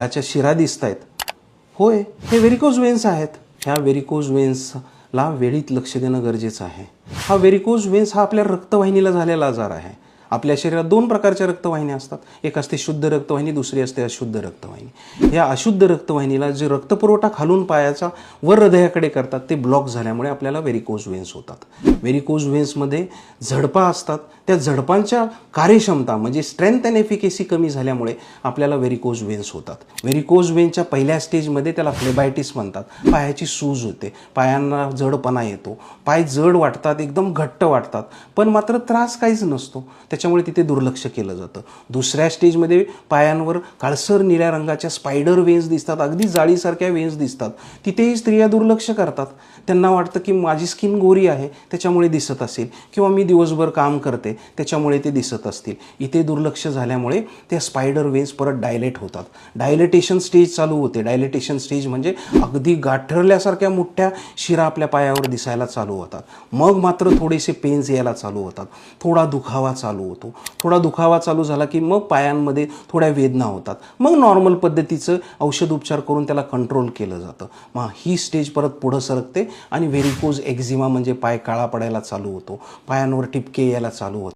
त्याच्या शिरा दिसत आहेत, होय हे व्हेरिकोज वेन्स आहेत. ह्या व्हेरिकोज वेन्सला वेळीत लक्ष देणं गरजेचं आहे. हा व्हेरिकोज वेन्स हा आपल्या रक्तवाहिनीला झालेला आजार आहे. आपल्या शरीरात दोन प्रकारच्या रक्तवाहिन्या असतात. एक असते शुद्ध रक्तवाहिनी, दुसरी असते अशुद्ध रक्तवाहिनी. या अशुद्ध रक्तवाहिनीला जे रक्तपुरवठा खालून पायाचा वर हृदयाकडे करतात ते ब्लॉक झाल्यामुळे आपल्याला व्हेरिकोज वेन्स होतात. व्हेरिकोज वेन्समध्ये झडपा असतात. त्या झडपांच्या कार्यक्षमता म्हणजे स्ट्रेंथ अँड एफिकेसी कमी झाल्यामुळे आपल्याला व्हेरिकोज वेन्स होतात. व्हेरिकोज वेन्सच्या पहिल्या स्टेजमध्ये त्याला फ्लेबायटिस म्हणतात. पायाची सूज होते, पायांना जडपणा येतो, पाय जड वाटतात, एकदम घट्ट वाटतात, पण मात्र त्रास काहीच नसतो. त्याच्यामुळे तिथे दुर्लक्ष केलं जातं. दुसऱ्या स्टेजमध्ये पायांवर काळसर निळ्या रंगाच्या स्पायडर वेन्स दिसतात, अगदी जाळीसारख्या वेन्स दिसतात. तिथेही स्त्रिया दुर्लक्ष करतात. त्यांना वाटतं की माझी स्किन गोरी आहे त्याच्यामुळे दिसत असेल, किंवा मी दिवसभर काम करते त्याच्यामुळे ते दिसत असतील. इथे दुर्लक्ष झाल्यामुळे त्या स्पायडर वेन्स परत डायलेट होतात. डायलेटेशन स्टेज चालू होते. डायलेटेशन स्टेज म्हणजे अगदी गाठरल्यासारख्या मोठ्या शिरा आपल्या पायावर दिसायला चालू होतात. मग मात्र थोडेसे पेन्स यायला चालू होतात, थोडा दुखावा चालू होतो. थोडा दुखावा चालू झाला की मग पायांमध्ये थोड्या वेदना होतात. मग नॉर्मल पद्धतीचं औषध उपचार करून त्याला कंट्रोल केलं जातं. मग ही स्टेज परत पुढं सरकते आणि व्हेरिकोज एक्झिमा म्हणजे पाय काळा पडायला चालू होतो, पायांवर ठिपके यायला चालू होतात.